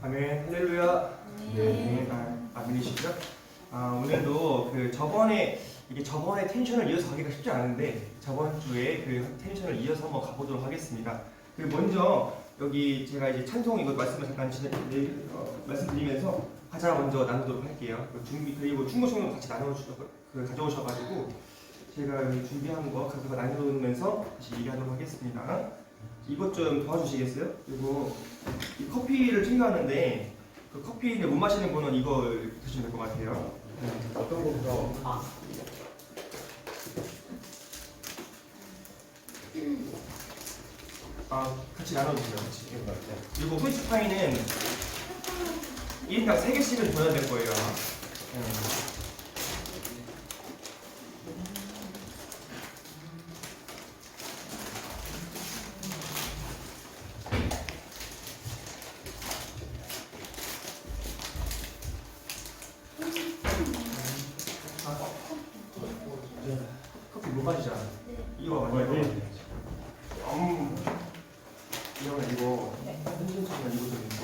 아멘, 할렐루야. 네, 아멘이시죠? 오늘도 저번에 텐션을 이어서 가기가 쉽지 않은데 저번 주에 그 텐션을 이어서 한번 가보도록 하겠습니다. 그리고 먼저 여기 제가 이제 찬송 이거 말씀을 잠깐 말씀드리면서 가자 먼저 나누도록 할게요. 그리고 충고성도 같이 가져오셔가지고 제가 여기 준비한 거 가져가 나누면서 다시 얘기하도록 하겠습니다. 이것 좀 도와주시겠어요? 그리고 이 커피를 챙겨왔는데 그 커피를 못 마시는 분은 이거 드시면 될 것 같아요. 어떤 거부터? 같이 나눠주세요. 같이. 그리고 후이츠파이는 1인당 3개씩은 줘야 될 거예요. 커피 못 마시잖아. 이거 맞아요. 이거는 이거 한신처럼 이거 좀 있고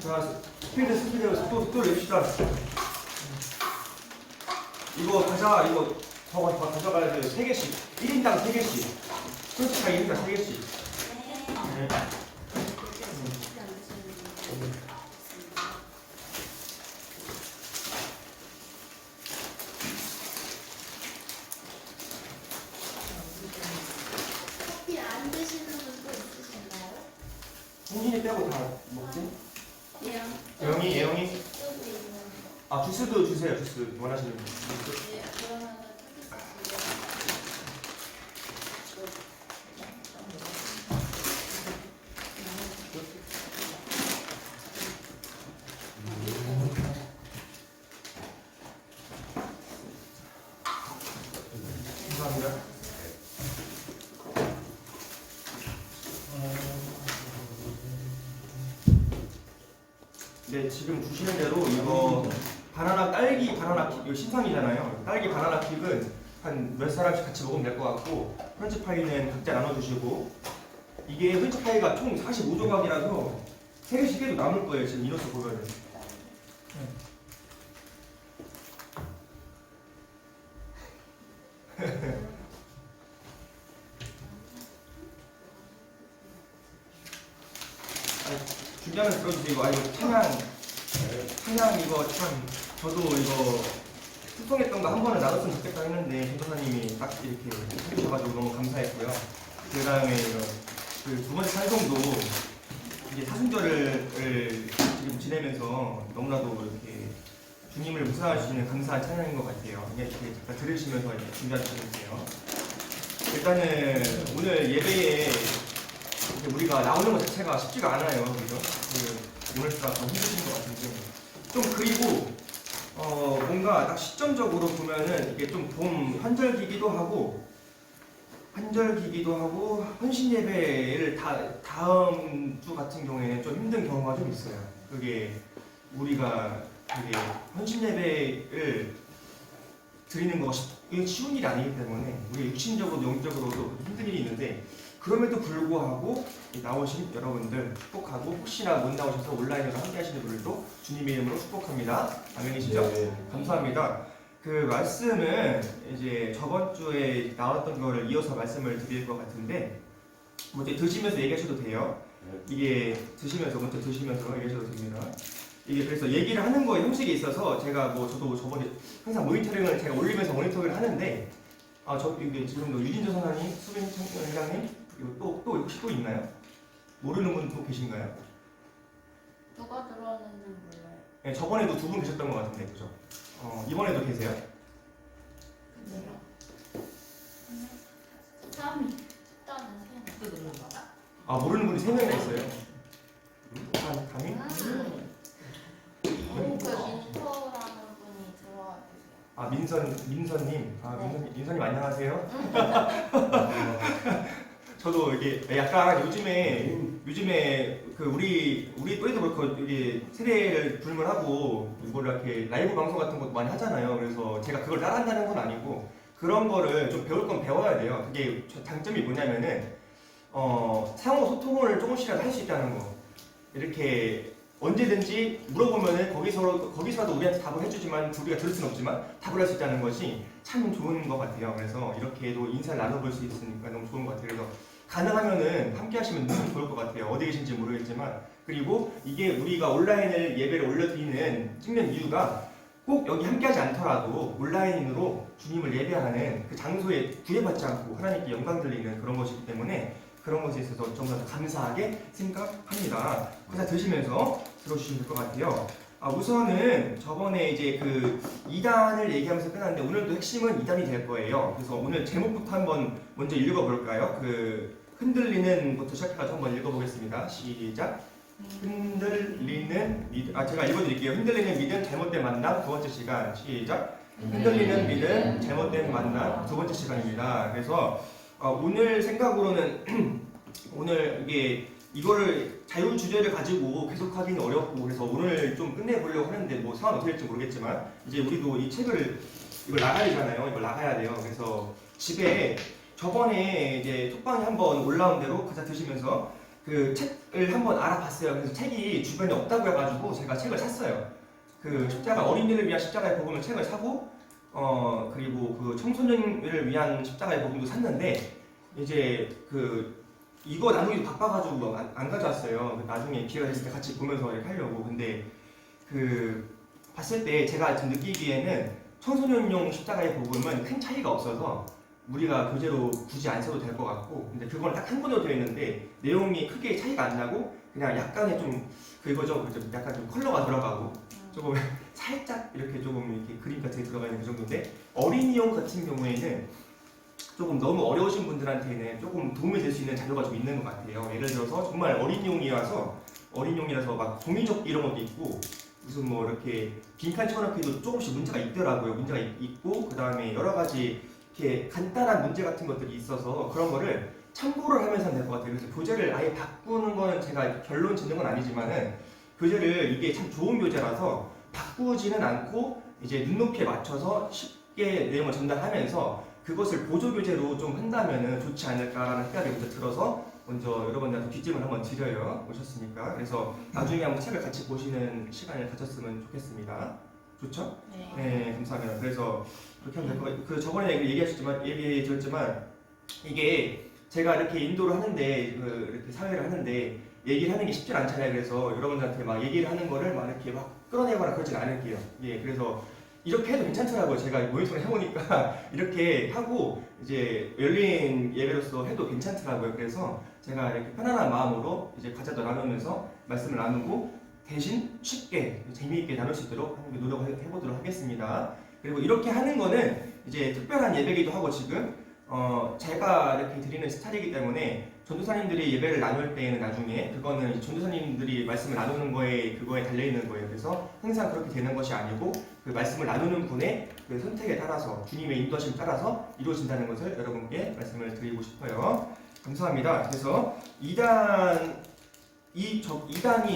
자, 스피드 속도 냅시다. 이거 가져가야 돼요. 3개씩 1인당 3개씩 솔직히 1인당 3개씩. 네. 커피 안 드시는 분도 있으신가요? 홍진이 빼고 다 먹지? 예영. 예영이? 소주 있는 주스도 주세요. 주스 원하시는 분. 네, 그러면은 감사합니다. 네, 지금 주시는 대로 이거 딸기 바나나 킥, 이거 신선이잖아요. 딸기 바나나 킥은 한 몇 사람씩 같이 먹으면 될 것 같고, 프렌치파이는 각자 나눠주시고, 이게 프렌치파이가 총 45조각이라서 3개씩 해도 남을 거예요. 지금 이로써 보면은. 준비하면 들어주세요. 이거 찬양 이거 참 저도 이거 숙성했던 거 한 번은 나눴으면 좋겠다 했는데 전도사님이 딱 이렇게 해주셔가지고 너무 감사했고요. 그 다음에 그 두 번째 찬송도 이제 사순절을 지금 지내면서 너무나도 이렇게 주님을 묵상할 수 있는 감사한 찬양인 것 같아요. 이렇게 잠깐 들으시면서 이제 준비하셔주세요. 일단은 오늘 예배에 우리가 나오는 것 자체가 쉽지가 않아요. 그죠? 오늘따라 더 힘드신 것 같은데. 좀 그리고 뭔가 딱 시점적으로 보면은 이게 좀 봄 환절기기도 하고 헌신 예배를 다음 주 같은 경우에는 좀 힘든 경우가 좀 있어요. 그게 우리가 되게 헌신 예배를 드리는 거 쉬운 일이 아니기 때문에 우리 육신적으로도 영적으로도 힘든 일이 있는데 그럼에도 불구하고 나오신 여러분들 축복하고 혹시나 못 나오셔서 온라인으로 함께 하시는 분들도 주님의 이름으로 축복합니다. 아멘이시죠? 네. 감사합니다. 그 말씀은 이제 저번 주에 나왔던 거를 이어서 말씀을 드릴 것 같은데 먼저 드시면서 얘기하셔도 돼요. 이게 먼저 드시면서 얘기하셔도 됩니다. 이게 그래서 얘기를 하는 거에 형식이 있어서 제가 저도 저번에 항상 모니터링을 제가 올리면서 모니터링을 하는데 이게 지금도 유진조 선생님, 수빈 회장님 그리고 또 혹시 또 있나요? 모르는 분 또 계신가요? 누가 들어왔는지 몰라요. 네, 저번에도 2분 계셨던 것 같은데 그죠? 이번에도 계세요? 근데요. 3위. 일단은 3위. 모르는 분이 3명이나 있어요. 감히? 그 민서라는 분이 들어와 계세요. 민선님. 네. 민선님 안녕하세요. 저도 이게 약간 요즘에 그 우리 또래도 그렇고 이게 세대를 불문하고 이걸 이렇게 라이브 방송 같은 것도 많이 하잖아요. 그래서 제가 그걸 따라한다는 건 아니고 그런 거를 좀 배울 건 배워야 돼요. 그게 장점이 뭐냐면은 상호 소통을 조금씩이라도 할 수 있다는 거. 이렇게 언제든지 물어보면은 거기서라도 우리한테 답을 해주지만 우리가 들을 수는 없지만 답을 할 수 있다는 것이 참 좋은 것 같아요. 그래서 이렇게도 인사를 나눠볼 수 있으니까 너무 좋은 것 같아요. 그래서 가능하면은 함께 하시면 너무 좋을 것 같아요. 어디 계신지 모르겠지만. 그리고 이게 우리가 온라인을 예배를 올려드리는 찍는 이유가 꼭 여기 함께하지 않더라도 온라인으로 주님을 예배하는 그 장소에 구애받지 않고 하나님께 영광 돌리는 그런 것이기 때문에 그런 것에 있어서 정말 더 감사하게 생각합니다. 그래서 드시면서 들어주시면 될 것 같아요. 우선은 저번에 이제 그 2단을 얘기하면서 끝났는데 오늘도 핵심은 2단이 될 거예요. 그래서 오늘 제목부터 한번 먼저 읽어볼까요? 그 흔들리는 부터 시작해가지고 한번 읽어보겠습니다. 시작. 흔들리는 믿음. 제가 읽어드릴게요. 흔들리는 믿음, 잘못된 만남 두 번째 시간. 시작. 흔들리는 믿음, 잘못된 만남 두 번째 시간입니다. 그래서 오늘 생각으로는 오늘 이거를 자유 주제를 가지고 계속하기는 어렵고 그래서 오늘 좀 끝내보려고 하는데 뭐 상황 어떻게 될지 모르겠지만 이제 우리도 이 책을 이걸 나가야 되잖아요. 이걸 나가야 돼요. 그래서 집에 저번에 이제 톡방에 한번 올라온 대로 가자 드시면서 그 책을 한번 알아봤어요. 그래서 책이 주변에 없다고 해가지고 제가 책을 샀어요. 그 십자가 어린이를 위한 십자가의 복음을 책을 사고 그리고 그 청소년을 위한 십자가의 복음도 샀는데 이제 이거 나누기 바빠가지고 안 가져왔어요. 나중에 기회가 됐을 때 같이 보면서 이렇게 하려고. 근데 봤을 때 제가 지금 느끼기에는 청소년용 십자가의 복음은 큰 차이가 없어서 우리가 교재로 굳이 안 써도 될 것 같고, 근데 그건 딱 한 권으로 되어 있는데 내용이 크게 차이가 안 나고 그냥 약간의 좀 그거죠. 약간 좀 컬러가 들어가고 조금 살짝 이렇게 조금 이렇게 그림 같은 게 들어가 있는 그 정도인데 어린이용 같은 경우에는 조금 너무 어려우신 분들한테는 조금 도움이 될 수 있는 자료가 좀 있는 것 같아요. 예를 들어서 정말 어린이용이라서 막 종이접기 이런 것도 있고 무슨 뭐 이렇게 빈칸 쳐넣기도 조금씩 문제가 있더라고요. 문제가 있고 그 다음에 여러 가지 이렇게 간단한 문제 같은 것들이 있어서 그런 거를 참고를 하면서 하면 될 것 같아요. 그래서 교재를 아예 바꾸는 거는 제가 결론 짓는 건 아니지만은 교재를 이게 참 좋은 교재라서 바꾸지는 않고 이제 눈높이에 맞춰서 쉽게 내용을 전달하면서 그것을 보조교재로 좀 한다면은 좋지 않을까라는 생각이 먼저 들어서 먼저 여러분들한테 뒷짐을 한번 드려요. 오셨으니까. 그래서 나중에 한번 책을 같이 보시는 시간을 가졌으면 좋겠습니다. 좋죠? 네, 감사합니다. 그래서 그렇게 하면 될 것 같아요. 저번에 얘기해드렸지만 이게 제가 이렇게 인도를 하는데 이렇게 사회를 하는데 얘기를 하는 게 쉽지 않잖아요. 그래서 여러분들한테 막 얘기를 하는 거를 막 이렇게 막 끌어내거나 그러진 않을게요. 그래서 이렇게 해도 괜찮더라고요. 제가 모니터를 해보니까 이렇게 하고 이제 열린 예배로서 해도 괜찮더라고요. 그래서 제가 이렇게 편안한 마음으로 이제 가자도 나누면서 말씀을 나누고 대신 쉽게 재미있게 나눌 수 있도록 노력을 해보도록 하겠습니다. 그리고 이렇게 하는 거는 이제 특별한 예배기도 하고 지금 제가 이렇게 드리는 스타일이기 때문에 전도사님들이 예배를 나눌 때에는 나중에 그거는 전도사님들이 말씀을 나누는 그거에 달려있는 거예요. 그래서 항상 그렇게 되는 것이 아니고 그 말씀을 나누는 분의 그 선택에 따라서 주님의 인도하심에 따라서 이루어진다는 것을 여러분께 말씀을 드리고 싶어요. 감사합니다. 그래서 2단이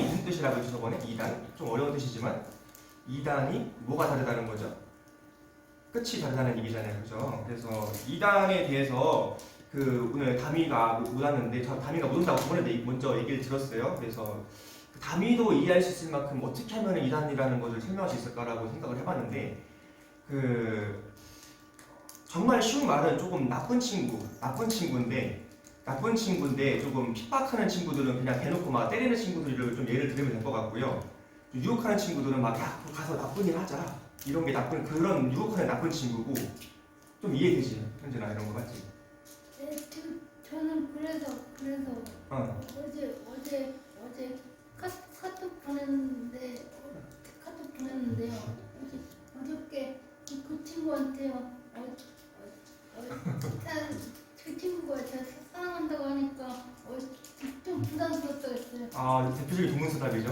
무슨 뜻이라고 했죠 저번에? 2단? 좀 어려운 뜻이지만 2단이 뭐가 다르다는 거죠? 끝이 다르다는 얘기잖아요. 그죠? 그래서 2단에 대해서 오늘 다미가 못 왔는데 저 다미가 못 온다고 저번에 먼저 얘기를 들었어요. 그래서 다미도 이해할 수 있을 만큼 어떻게 하면 2단이라는 것을 설명할 수 있을까라고 생각을 해봤는데 정말 쉬운 말은 조금 나쁜 친구인데 조금 핍박하는 친구들은 그냥 대놓고 막 때리는 친구들을 좀 예를 들면 될 것 같고요. 유혹하는 친구들은 막 야, 가서 나쁜 일 하자 이런 게 그런 유혹하는 나쁜 친구고 좀 이해되지? 현진아 이런 거 맞지? 네, 저는 그래서 어제 카톡 보냈는데요. 어저께 그 친구한테요. 그 친구가 제가 사랑한다고 하니까 좀 부담스럽다고 했어요. 대표적인 동문서답이죠.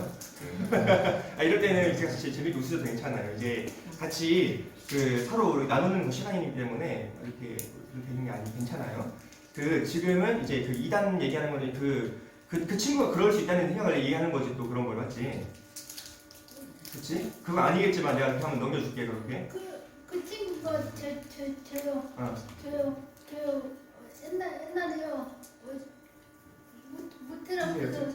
이럴 때는 제가 진짜 재밌게 웃으셔도 괜찮아요. 이제 같이 서로 나누는 시간이기 때문에 이렇게 되는 게 아니 괜찮아요. 지금은 이제 2단 얘기하는 거지 그 친구가 그럴 수 있다는 생각을 얘기하는 거지 또 그런 걸 맞지? 그치? 그거 아니겠지만 내가 그렇게 한번 넘겨줄게 그렇게. 그 친구 저요. 어. 저요. 옛날에요. 무틀 앞에서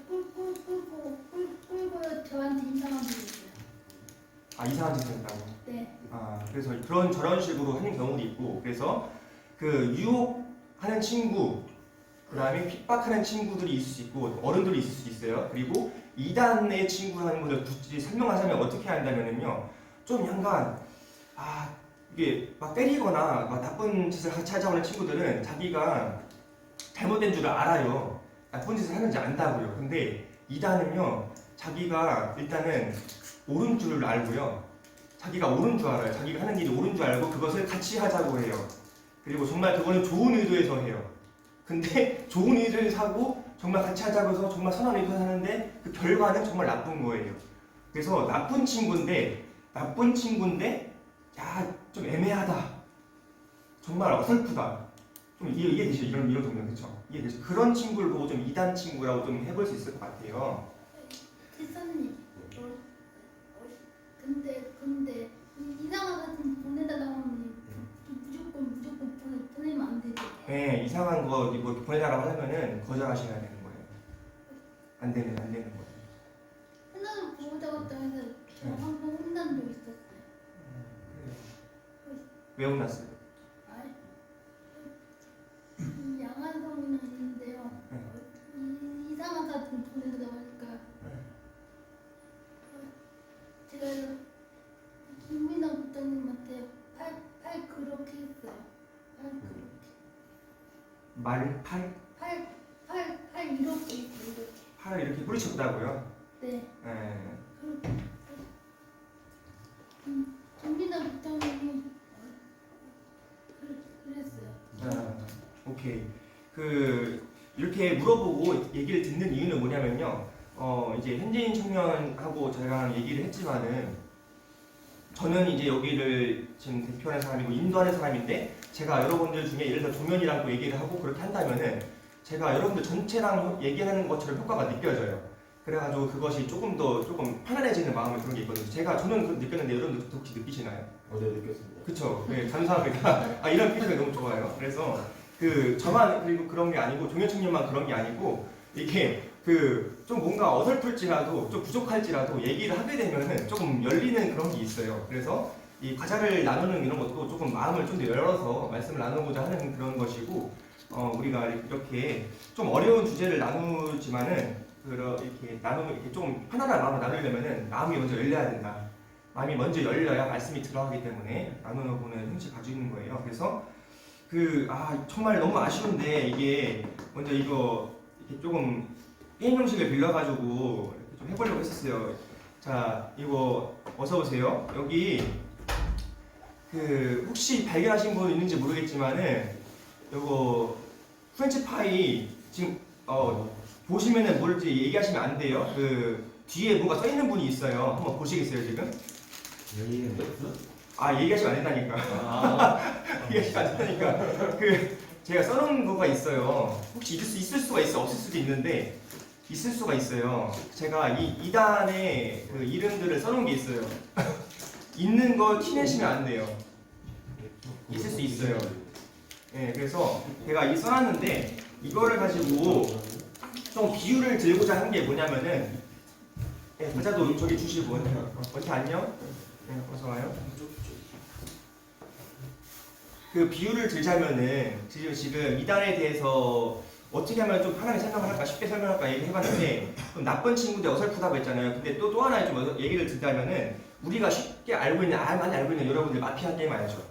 꿀고요. 저한테 이상한 분 있어요. 아, 이상한 짓을 했다고. 네. 아, 그래서 저런 식으로 하는 경우도 있고, 그래서 그 유혹하는 친구, 그 다음에 핍박하는 친구들이 있을 수 있고, 어른들이 있을 수 있어요. 그리고 이단의 친구 하는 분들 굳이 설명하자면 어떻게 한다면은요, 좀 약간, 이게 막 때리거나 막 나쁜 짓을 같이 하자고 친구들은 자기가 잘못된 줄을 알아요. 나쁜 짓을 하는지 안다고요. 근데 이단은요, 자기가 일단은 옳은 줄을 알고요. 자기가 옳은 줄 알아요. 자기가 하는 일이 옳은 줄 알고 그것을 같이 하자고 해요. 그리고 정말 그거는 좋은 의도에서 해요. 근데 좋은 의도에서 하고 정말 같이 하자고 해서 정말 선한 의도에서 하는데 그 결과는 정말 나쁜 거예요. 그래서 나쁜 친구인데 야, 좀 애매하다. 정말 어설프다. 좀 이해되시죠? 이런 정도 그렇죠? 이해되시죠? 그런 친구를 보고 좀 이단 친구라고 좀 해볼 수 있을 것 같아요. 기사님. 근데 이상한 사진 보내달라고 하면 무조건 보내면 안 되죠. 네, 이상한 거 이거 보내달라고 하면은 거절하셔야 되는 거예요. 안 되는 거예요. 하나는 보호자 같다 해서 저 한 번 혼난 적 있었어요. 왜 혼났어요? 이 양한성이는 있는데요. 이상한 사진 보내달라고 하니까 제가 김민아 부장님한테 팔 그렇게 했어요. 팔 이렇게 했어요. 이렇게. 팔을 이렇게 뿌리쳤다고요? 네. 네. 김민아 부장님이 그랬어요. 오케이. 이렇게 물어보고 얘기를 듣는 이유는 뭐냐면요. 이제 현지인 청년하고 저희랑 얘기를 했지만은 저는 이제 여기를 지금 대표하는 사람이고 인도하는 사람인데 제가 여러분들 중에 예를 들어 조면이랑 또 얘기를 하고 그렇게 한다면은 제가 여러분들 전체랑 얘기하는 것처럼 효과가 느껴져요. 그래가지고 그것이 조금 편안해지는 마음이 그런 게 있거든요. 저는 그렇게 느꼈는데 여러분들 혹시 느끼시나요? 네, 느꼈습니다. 그쵸. 네, 감사합니다. 이런 피드백 너무 좋아요. 그래서 저만 그리고 그런 게 아니고 종현청년만 그런 게 아니고 이게 좀 뭔가 어설플지라도 좀 부족할지라도 얘기를 하게 되면은 조금 열리는 그런 게 있어요. 그래서 이 과자를 나누는 이런 것도 조금 마음을 좀 더 열어서 말씀을 나누고자 하는 그런 것이고 우리가 이렇게 좀 어려운 주제를 나누지만은 이렇게 좀 편안한 마음을 나누려면은 마음이 먼저 열려야 된다. 마음이 먼저 열려야 말씀이 들어가기 때문에 나누어보는 형식 가지고 있는 거예요. 그래서 정말 너무 아쉬운데 이게 먼저 이거 이렇게 조금 게임 형식을 빌려가지고 이렇게 좀 해보려고 했었어요. 자, 이거 어서 오세요. 여기 혹시 발견하신 분 있는지 모르겠지만은 이거 프렌치 파이 지금 보시면은 뭘지 얘기하시면 안 돼요. 뒤에 뭔가 써 있는 분이 있어요. 한번 보시겠어요 지금? 얘기하시면 안 된다니까. 얘기하시면 안 된다니까. 제가 써놓은 거가 있어요. 혹시 있을 수가 있어, 없을 수도 있는데 있을 수가 있어요. 제가 이 2단의 이름들을 써놓은 게 있어요. 있는 거 티내시면 안 돼요. 있을 수 있어요. 네, 그래서 제가 써놨는데 이거를 가지고 좀 비유를 들고자 한 게 뭐냐면은 과자도 저기 주시고 어떻게 안녕? 네, 어서 와요. 비유를 들자면은 지금 이단에 대해서 어떻게 하면 좀 편하게 설명할까, 쉽게 설명할까 얘기해봤는데 좀 나쁜 친구들 어설프다고 했잖아요. 근데 또 하나의 좀 얘기를 듣자면은 우리가 쉽게 많이 알고 있는 여러분들 마피아 게임 알죠?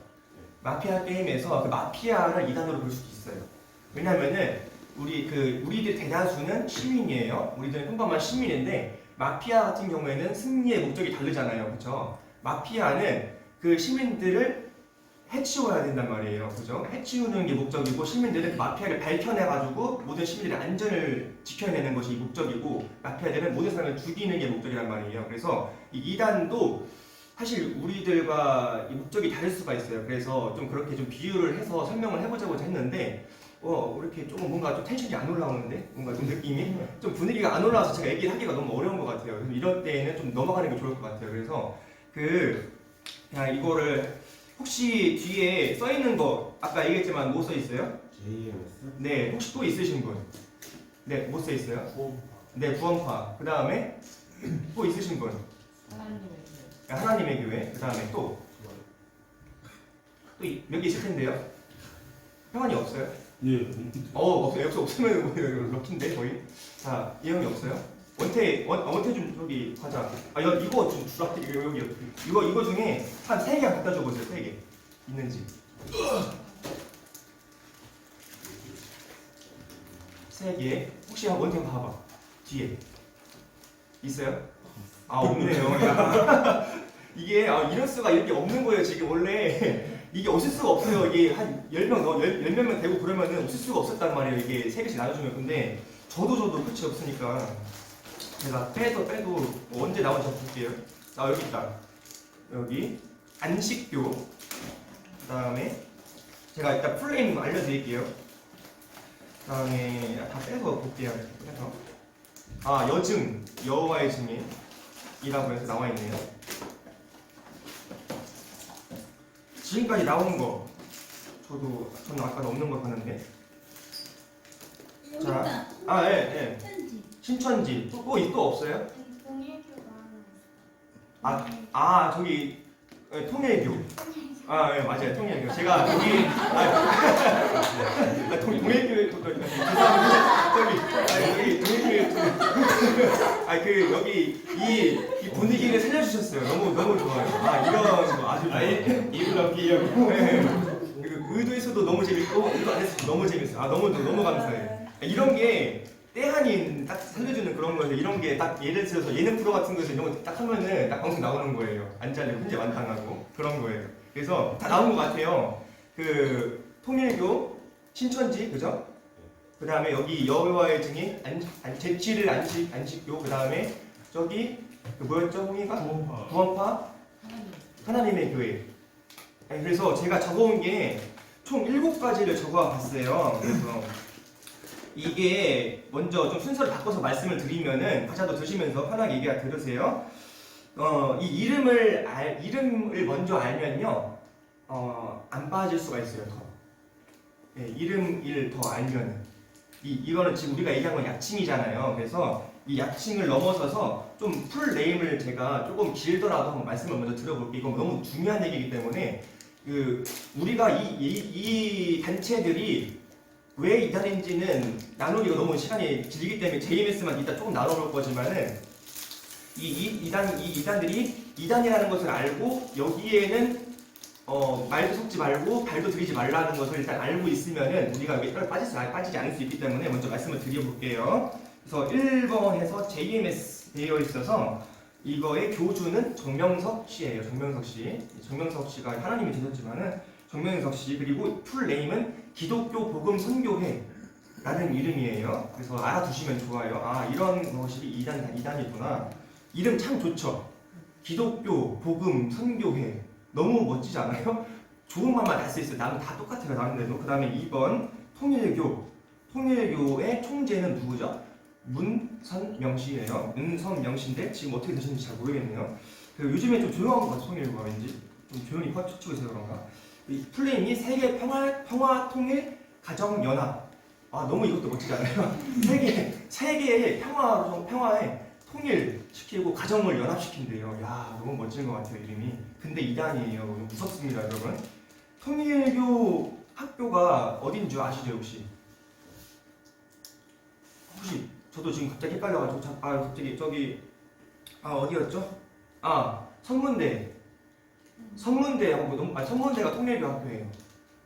마피아 게임에서 마피아를 이단으로 볼 수도 있어요. 왜냐면은 우리들 대다수는 시민이에요. 우리들은 평범한 시민인데 마피아 같은 경우에는 승리의 목적이 다르잖아요. 그렇죠? 마피아는 시민들을 해치워야 된단 말이에요. 그죠? 해치우는 게 목적이고 시민들은 마피아를 밝혀내가지고 모든 시민들의 안전을 지켜내는 것이 목적이고 마피아들은 모든 사람을 죽이는 게 목적이란 말이에요. 그래서 이 2단도 사실 우리들과 이 목적이 다를 수가 있어요. 그래서 좀 그렇게 좀 비유를 해서 설명을 해보자고 했는데 이렇게 조금 뭔가 좀 텐션이 안 올라오는데 뭔가 좀 느낌이 좀 분위기가 안 올라와서 제가 얘기를 하기가 너무 어려운 것 같아요. 그래서 이럴 때는 좀 넘어가는 게 좋을 것 같아요. 그래서 그냥 이거를 혹시 뒤에 써 있는 거 아까 얘기했지만 뭐 써 있어요? JMS? 네, 혹시 또 있으신 분? 네, 뭐 써 있어요? 홈. 네, 구원파. 그 다음에 또 있으신 분? 하나님의 교회. 하나님의 교회. 그 다음에 또 몇 개 있을 텐데요. 형환이 없어요? 예. 없어요. 여기서 없으면 뭐 럭키인데 거의. 자, 이형이 없어요? 원태 좀 저기 과자. 이거 좀 주라. 여기 이거 중에 한 3개 갖다 줘 보세요. 3개 있는지. 3개. 혹시 한 원태 봐봐. 뒤에 있어요? 없네요. 야. 이게 이럴 수가 이렇게 없는 거예요. 지금 원래 이게 없을 수가 없어요. 이게 한 10몇 명 되고 그러면은 없을 수가 없었단 말이에요. 이게 3개씩 나눠주면. 근데 저도 끝이 없으니까 제가 빼도 언제 나온지 볼게요. 여기 있다. 여기 안식교. 그 다음에 제가 일단 풀네임 알려드릴게요. 그 다음에 다 빼서 볼게요. 빼서. 여증, 여호와의 증인이라고 해서 나와 있네요. 지금까지 나온 거 저는 아까 없는 걸 봤는데. 여기 자. 있다. 예. 편지. 신천지 또 없어요? 동일교가 하나 있어. 저기 통일교. 예, 맞아요. 통일교. 제가 여기 동일교회 죄송합니다. 여기 동일교회 여기 이 분위기를 살려주셨어요. 너무 좋아요. 이런 거 아주 입을 넘기려고. 의도에서도 너무 재밌고 의도 안 했어도 너무 재밌어요. 너무 감사해요. 이런 게 때 아닌 딱 살려주는 그런 거에서 이런 게 딱 예를 들어서 예능 프로 같은 거에서 이런 거 딱 하면은 딱 방송 나오는 거예요. 안 잘리고 혼자 완탕하고 그런 거예요. 그래서 다 나온 것 같아요. 그 통일교, 신천지, 그죠? 그 다음에 여기 여호와의 증인, 제7일 안식교, 그 다음에 저기 뭐였죠, 홍이가? 구원파, 하나님의 교회. 그래서 제가 적어온 게 총 7가지를 적어봤어요. 그래서 이게 먼저 좀 순서를 바꿔서 말씀을 드리면은 과자도 드시면서 편하게 얘기가 들으세요. 이 이름을 먼저 알면요, 안 빠질 수가 있어요. 더. 이름을 더 알면은 이거는 지금 우리가 얘기한 건 약칭이잖아요. 그래서 이 약칭을 넘어서서 좀 풀 네임을 제가 조금 길더라도 한번 말씀을 먼저 들어볼게요. 이건 너무 중요한 얘기이기 때문에 우리가 이 단체들이 왜 이단인지는 나누기가 너무 시간이 길기 때문에 JMS만 이따 조금 나눠볼 거지만은 이 이단들이 이단이라는 것을 알고 여기에는 말도 섞지 말고 발도 들이지 말라는 것을 일단 알고 있으면은 우리가 여기 빠지지 않을 수 있기 때문에 먼저 말씀을 드려볼게요. 그래서 1번에서 JMS 되어 있어서 이거의 교주는 정명석 씨예요. 정명석 씨가 하나님이 되셨지만은 정명석 씨, 그리고 풀 네임은 기독교 복음 선교회라는 이름이에요. 그래서 알아두시면 좋아요. 이런 것이 이단이구나. 이름 참 좋죠. 기독교 복음 선교회 너무 멋지지 않아요? 좋은 말만 다 써 있어요. 나는 다 똑같아요. 나는데도. 그 다음에 2번 통일교의 총재는 누구죠? 문선명 씨예요. 문선명 씨인데 지금 어떻게 되셨는지 잘 모르겠네요. 요즘에 좀 조용한 것 같아요. 통일교가 왠지 좀 조용히 퍼치고 있어서 그런가. 이 플레임이 세계 평화 통일 가정 연합. 너무 이것도 멋지지 않아요? 세계의 평화에 통일시키고 가정을 연합시킨대요. 야, 너무 멋진 것 같아요, 이름이. 근데 이단이에요. 무섭습니다, 여러분. 통일교 학교가 어딘 줄 아시죠, 혹시? 저도 지금 갑자기 헷갈려가지고 갑자기 저기 어디였죠? 선문대가 통일교 학교예요.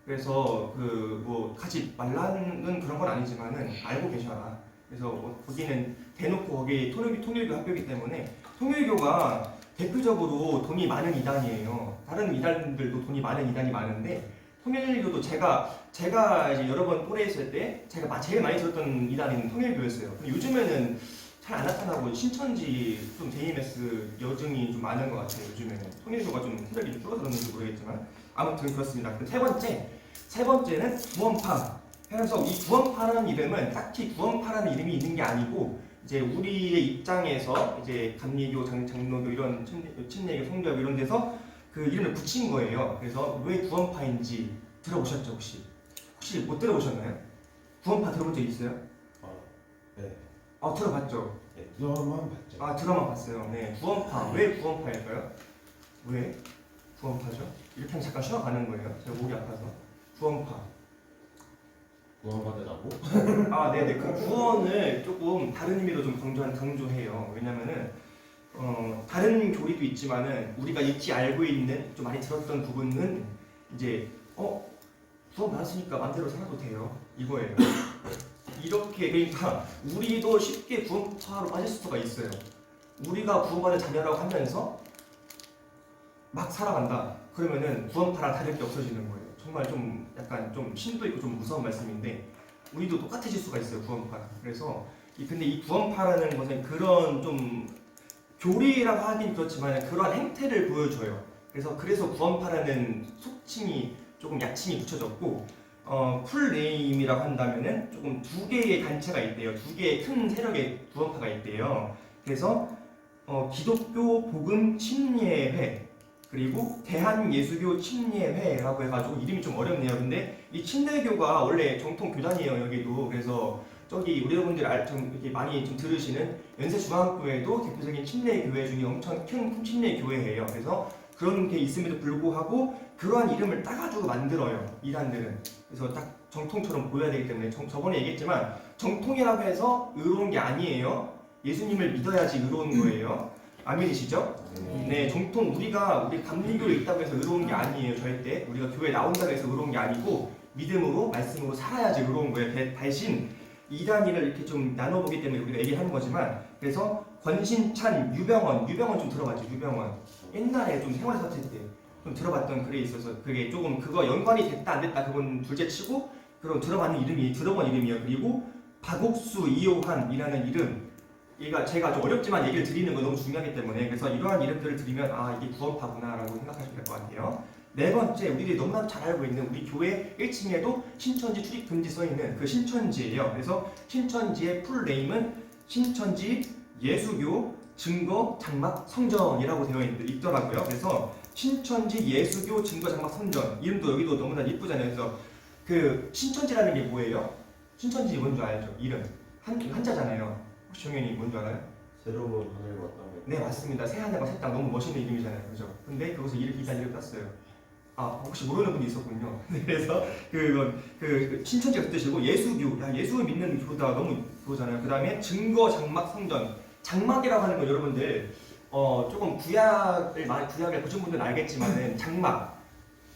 그래서 뭐 같이 말라는 그런 건 아니지만은 알고 계셔라. 그래서 거기는 대놓고 거기 통일교 학교이기 때문에 통일교가 대표적으로 돈이 많은 이단이에요. 다른 이단들도 돈이 많은 이단이 많은데 통일교도 제가 이제 여러 번 또래 있을 때 제가 제일 많이 들었던 이단은 통일교였어요. 근데 요즘에는 잘 안 나타나고 신천지 좀 JMS 여증이 좀 많은 것 같아요. 요즘에는 통일교가 좀 세력이 좀 줄어들었는지 모르겠지만 아무튼 그렇습니다. 세 번째는 구원파. 그래서 이 구원파라는 이름은 딱히 구원파라는 이름이 있는 게 아니고 이제 우리의 입장에서 이제 감리교, 장로교 이런 침례교, 성교교 이런 데서 그 이름을 붙인 거예요. 그래서 왜 구원파인지 들어보셨죠 혹시? 혹시 못 들어보셨나요? 구원파 들어본 적 있어요? 네. 들어봤죠? 네. 드라마만 봤죠. 드라마 봤어요. 네, 구원파. 왜 구원파일까요? 왜 구원파죠? 이렇게 하면 잠깐 쉬어가는 거예요. 제가 목이 아파서. 구원파. 구원받으라고? 네네. 그 구원을 조금 다른 의미로 좀 강조해요. 왜냐면은 다른 교리도 있지만은 우리가 익히 알고 있는 좀 많이 들었던 부분은 이제 구원 받았으니까 마음대로 살아도 돼요. 이거예요. 이렇게 그러니까 우리도 쉽게 구원파로 빠질 수가 있어요. 우리가 구원받은 자녀라고 하면서 막 살아간다. 그러면은 구원파랑 다를 게 없어지는 거예요. 정말 좀 약간 좀 심도 있고 좀 무서운 말씀인데 우리도 똑같아질 수가 있어요. 구원파랑. 그래서 근데 이 구원파라는 것은 그런 좀 교리라고 하긴 그렇지만 그러한 행태를 보여줘요. 그래서 구원파라는 속칭이 조금 약칭이 붙여졌고 풀네임이라고 한다면은 조금 두 개의 단체가 있대요. 두 개의 큰 세력의 구원파가 있대요. 그래서 기독교 복음 침례회 그리고 대한예수교 침례회라고 해가지고 이름이 좀 어렵네요. 근데 이 침례교가 원래 정통 교단이에요. 여기도. 그래서 저기 우리 여러분들 이렇게 많이 좀 들으시는 연세중앙교회도 대표적인 침례교회 중에 엄청 큰 침례교회예요. 그래서 그런 게 있음에도 불구하고 그러한 이름을 따가지고 만들어요. 이단들은. 그래서 딱 정통처럼 보여야 되기 때문에 저번에 얘기했지만 정통이라고 해서 의로운 게 아니에요. 예수님을 믿어야지 의로운 거예요. 아멘이시죠? 네, 정통 우리 감리교에 있다고 해서 의로운 게 아니에요. 절대 우리가 교회 나온다고 해서 의로운 게 아니고 믿음으로 말씀으로 살아야지 의로운 거예요. 대신 이단위를 이렇게 좀 나눠보기 때문에 우리가 얘기하는 거지만 그래서 권신찬, 유병원 좀 들어봤죠? 유병원 옛날에 좀 생활 사태 때 좀 들어봤던 글에 있어서 그게 조금 그거 연관이 됐다 안 됐다 그건 둘째치고 그런 들어본 이름이에요. 그리고 박옥수, 이호환이라는 이름 얘가 제가 좀 어렵지만 얘기를 드리는 거 너무 중요하기 때문에 그래서 이러한 이름들을 드리면 이게 구원파구나라고 생각하시면 될 것 같아요. 네 번째 우리들이 너무나 잘 알고 있는 우리 교회 1층에도 신천지 출입 금지 써 있는 그 신천지예요. 그래서 신천지의 풀네임은 신천지 예수교 증거 장막 성전이라고 되어 있더라고요. 그래서 신천지 예수교 증거 장막 성전 이름도 여기도 너무나 이쁘잖아요. 그래서 그 신천지라는 게 뭐예요? 신천지 뭔 줄 알죠? 이름 한자잖아요. 혹시 정현이 뭔 줄 알아요? 새로운 하늘과 땅을. 네 맞습니다. 새하늘과 새 땅 너무 멋있는 이름이잖아요, 그죠? 근데 그것을 일단 이름 땄어요. 혹시 모르는 분이 있었군요. 그래서 그 신천지가 그 뜻이고 예수교, 예수를 믿는 교다 너무 그거잖아요. 그 다음에 증거 장막 성전. 장막이라고 하는 건 여러분들 조금 구약을 보신 분들은 알겠지만은 장막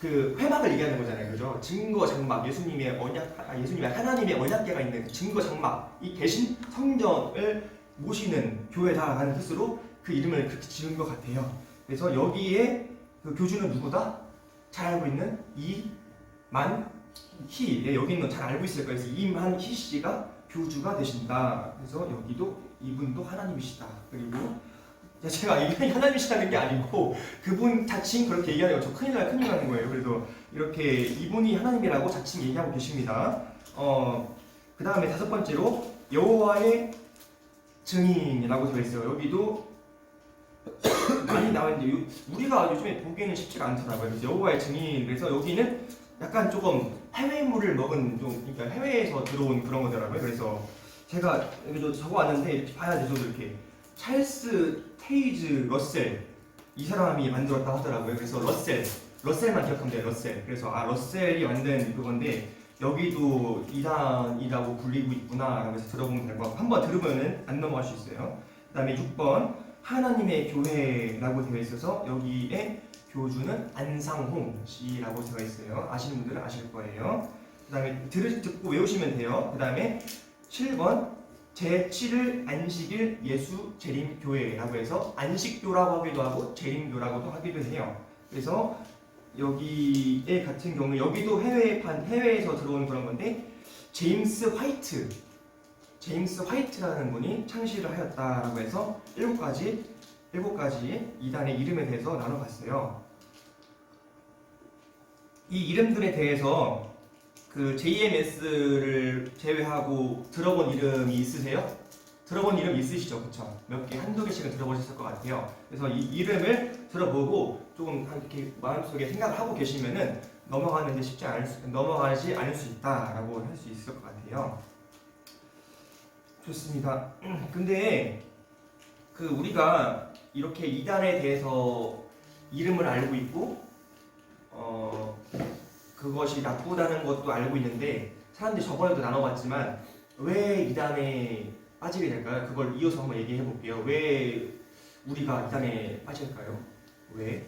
그 회막을 얘기하는 거잖아요, 그죠? 증거 장막 예수님의 하나님의 언약궤가 있는 증거 장막 이 계신 성전을 모시는 교회다라는 뜻으로 그 이름을 그렇게 지은 것 같아요. 그래서 여기에 그 교주는 누구다? 잘 알고 있는 이만희. 여기 있는 거 잘 알고 있을 거예요. 그래서 이만희 씨가 교주가 되신다. 그래서 여기도 이분도 하나님이시다. 그리고 제가 얘기하는 하나님이시다는 게 아니고 그분 자칭 그렇게 얘기하는 거 저 큰일 나는 거예요. 그래서 이렇게 이분이 하나님이라고 자칭 얘기하고 계십니다. 그 다음에 다섯 번째로 여호와의 증인이라고 되어 있어요. 여기도 많이 나와 있는데 우리가 요즘에 보기에는 쉽지가 않더라고요. 그래서 여호와의 증인. 그래서 여기는 약간 조금 해외물을 먹은 그러니까 해외에서 들어온 그런 거더라고요. 그래서 제가 여기도 적어왔는데 이렇게 봐야 되죠. 이렇게 찰스 테이즈 러셀 이 사람이 만들었다고 하더라고요. 그래서 러셀만 기억하면 돼요. 러셀. 그래서 러셀이 만든 그건데 여기도 이단이라고 불리고 있구나라고 해서 들어보면 될 것 같고 한번 들으면은 안 넘어갈 수 있어요. 그다음에 6번 하나님의 교회라고 되어 있어서 여기에 교주는 안상홍 씨라고 되어 있어요. 아시는 분들은 아실 거예요. 그다음에 듣고 외우시면 돼요. 그다음에 7번 제7일 안식일 예수 재림교회라고 해서 안식교라고 하기도 하고 재림교라고도 하기도 해요. 그래서 여기에 같은 경우 여기도 해외에서 들어온 그런 건데 제임스 화이트라는 분이 창시를 하였다라고 해서 7가지 이단의 이름에 대해서 나눠봤어요. 이 이름들에 대해서 그 JMS를 제외하고 들어본 이름이 있으세요? 들어본 이름 있으시죠? 그쵸? 몇 개, 한두 개씩은 들어보셨을 것 같아요. 그래서 이 이름을 들어보고 조금 이렇게 마음속에 생각을 하고 계시면은 넘어가지 않을 수 있다라고 할 수 있을 것 같아요. 좋습니다. 근데 그 우리가 이렇게 이단에 대해서 이름을 알고 있고 그것이 나쁘다는 것도 알고 있는데 사람들이 저번에도 나눠봤지만 왜 이단에 빠지게 될까요? 그걸 이어서 한번 얘기해 볼게요. 왜 우리가 이단에 빠질까요? 왜?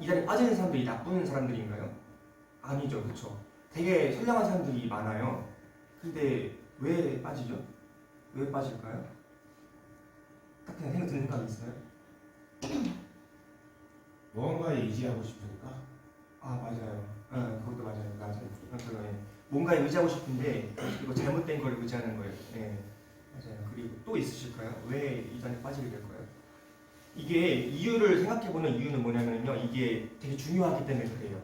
이단에 빠지는 사람들이 나쁜 사람들인가요? 아니죠, 그렇죠? 되게 선량한 사람들이 많아요. 근데 왜 빠지죠? 왜 빠질까요? 딱 그냥 생각 드는 생각이 있어요? 무언가에 의지하고 싶으니까. 아 맞아요. 그것도 맞아요. 뭔가에 의지하고 싶은데 이거 잘못된 걸 의지하는 거예요. 네, 맞아요. 그리고 또 있으실까요? 왜 이단에 빠지게 될까요? 이게 이유를 생각해보는 이유는 뭐냐면요. 이게 되게 중요하기 때문에 그래요.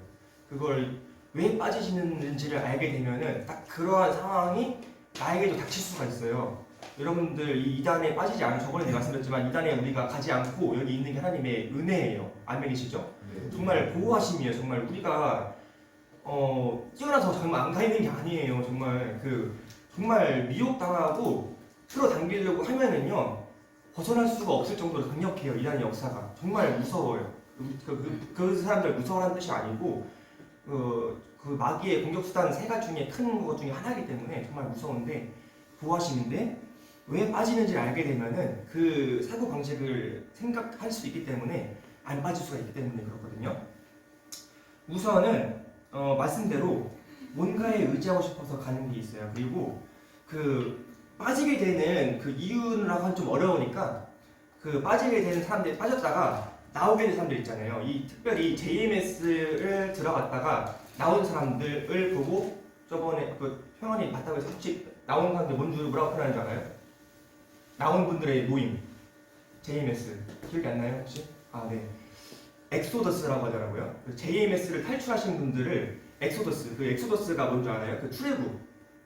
그걸 왜 빠지시는지를 알게 되면은 딱 그러한 상황이 나에게도 닥칠 수가 있어요. 여러분들 이 이단에 빠지지 않은 저번에 말씀드렸지만 이단에 우리가 가지 않고 여기 있는 게 하나님의 은혜예요. 아멘이시죠? 네. 정말 보호하심이에요. 정말 우리가 뛰어나서 정말 안 가 있는 게 아니에요. 정말 미혹당하고 틀어 당기려고 하면은요 벗어날 수가 없을 정도로 강력해요. 이단의 역사가 정말 무서워요. 그 사람들 무서워하는 뜻이 아니고 그 마귀의 공격 수단 세 가지 중에 큰 것 중에 하나이기 때문에 정말 무서운데 보호하심인데 왜 빠지는지를 알게 되면은 그 사고 방식을 생각할 수 있기 때문에 안 빠질 수가 있기 때문에 그렇거든요. 우선은 말씀대로 뭔가에 의지하고 싶어서 가는 게 있어요. 그리고 그 빠지게 되는 그 이유라고 하면 좀 어려우니까 그 빠지게 되는 사람들이 빠졌다가 나오게 되는 사람들 있잖아요. 이 특별히 JMS를 들어갔다가 나온 사람들을 보고 저번에 그 평원이 봤다고 해서 혹시 나온 사람들 뭐라고 표현하는 줄 알아요? 나온 분들의 모임 JMS 기억이 안 나요 혹시? 아 네. 엑소더스라고 하더라고요. 그 JMS를 탈출하신 분들을 엑소더스, 그 엑소더스가 뭔지 알아요? 그 출애굽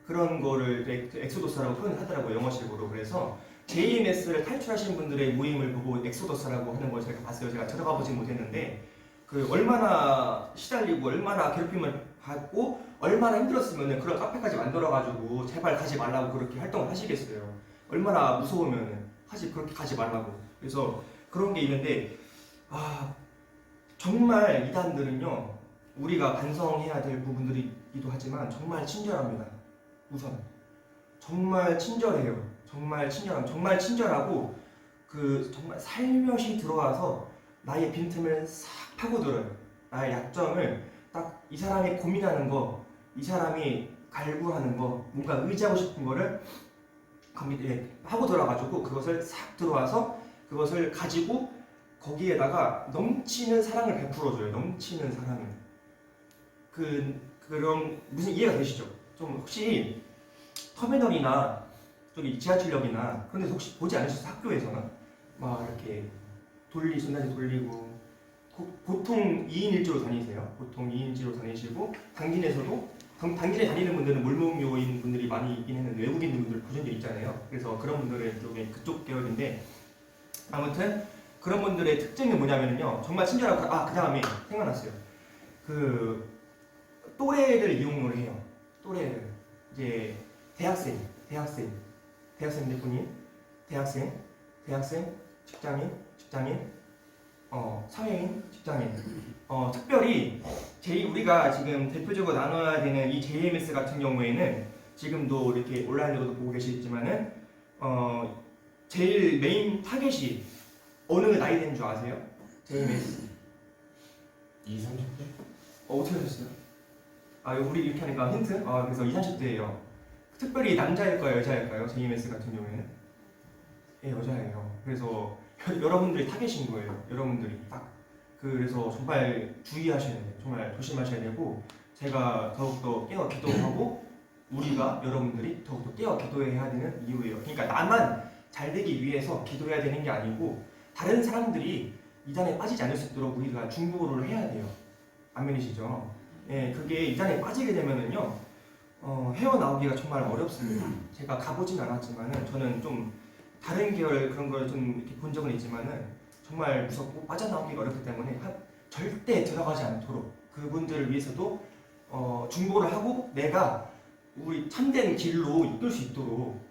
그런 거를 엑소더스라고 표현하더라고요 영어식으로. 그래서 JMS를 탈출하신 분들의 모임을 보고 엑소더스라고 하는 걸 제가 봤어요. 제가 들어가 보진 못했는데 그 얼마나 시달리고 얼마나 괴롭힘을 받고 얼마나 힘들었으면 그런 카페까지 만들어가지고 제발 가지 말라고 그렇게 활동을 하시겠어요. 얼마나 무서우면 그렇게 가지 말라고. 그래서 그런 게 있는데 정말 이단들은요 우리가 반성해야 될 부분들이기도 하지만 정말 친절합니다. 우선 정말 친절해요. 정말 친절하고 정말 살며시 들어와서 나의 빈틈을 싹 파고들어요. 나의 약점을 딱 이 사람이 고민하는 거, 이 사람이 갈구하는 거, 뭔가 의지하고 싶은 거를 하고 들어가지고 그것을 싹 들어와서 그것을 가지고 거기에다가 넘치는 사랑을 베풀어줘요. 넘치는 사랑을. 그런 무슨 이해가 되시죠? 좀 혹시 터미널이나 저기 지하철역이나 그런 데서 혹시 보지 않으셨어요? 학교에서는 막 이렇게 전단지 돌리고 보통 2인 1조로 다니세요. 보통 2인 1조로 다니시고 당진에서도 당진에 다니는 분들은 물목요인 분들이 많이 있긴 했는데 외국인 분들 보신 적 있잖아요. 그래서 그런 분들은 그쪽 계열인데 아무튼 그런 분들의 특징은 뭐냐면요 정말 친절하고 그 다음에 생각났어요. 그 또래를 이용을 해요. 또래를 이제 대학생 대표님, 대학생, 직장인, 사회인, 직장인. 특별히 우리가 지금 대표적으로 나눠야 되는 이 JMS 같은 경우에는 지금도 이렇게 온라인으로도 보고 계시겠지만은 제일 메인 타겟이 어느 나이 되는 줄 아세요? JMS 20, 30대? 어떻게 하셨어요? 우리 이렇게 하니까 힌트? 그래서 20, 30대예요. 특별히 남자일까요, 여자일까요? JMS 같은 경우에는? 예, 여자예요. 그래서 여러분들이 타겟인 거예요. 여러분들이 딱. 그래서 정말 주의하셔야 돼요. 정말 조심하셔야 되고 제가 더욱더 깨어 기도하고 우리가 여러분들이 더욱더 깨어 기도해야 되는 이유예요. 그러니까 나만 잘 되기 위해서 기도해야 되는 게 아니고 다른 사람들이 이단에 빠지지 않을 수 있도록 우리가 중보를 해야 돼요. 아멘이시죠? 예, 그게 이단에 빠지게 되면은요 헤어나오기가 정말 어렵습니다. 제가 가보진 않았지만은 저는 좀 다른 계열 그런 걸 좀 이렇게 본 적은 있지만은 정말 무섭고 빠져나오기가 어렵기 때문에 절대 들어가지 않도록 그분들을 위해서도 중보를 하고 내가 우리 참된 길로 이끌 수 있도록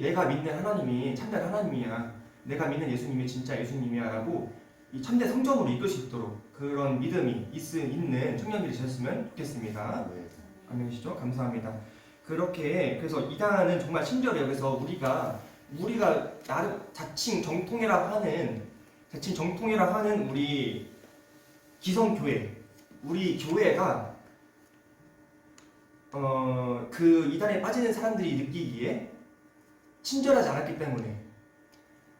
내가 믿는 하나님이 참된 하나님이야, 내가 믿는 예수님이 진짜 예수님이야라고 이 참된 성전으로 이끌 수 있도록 그런 믿음이 있는 청년들이 되셨으면 좋겠습니다. 아멘이시죠? 감사합니다. 그래서 이단은 정말 친절해요. 그래서 우리가 나름 자칭 정통이라고 하는 우리 기성교회, 우리 교회가 그 이단에 빠지는 사람들이 느끼기에 친절하지 않았기 때문에,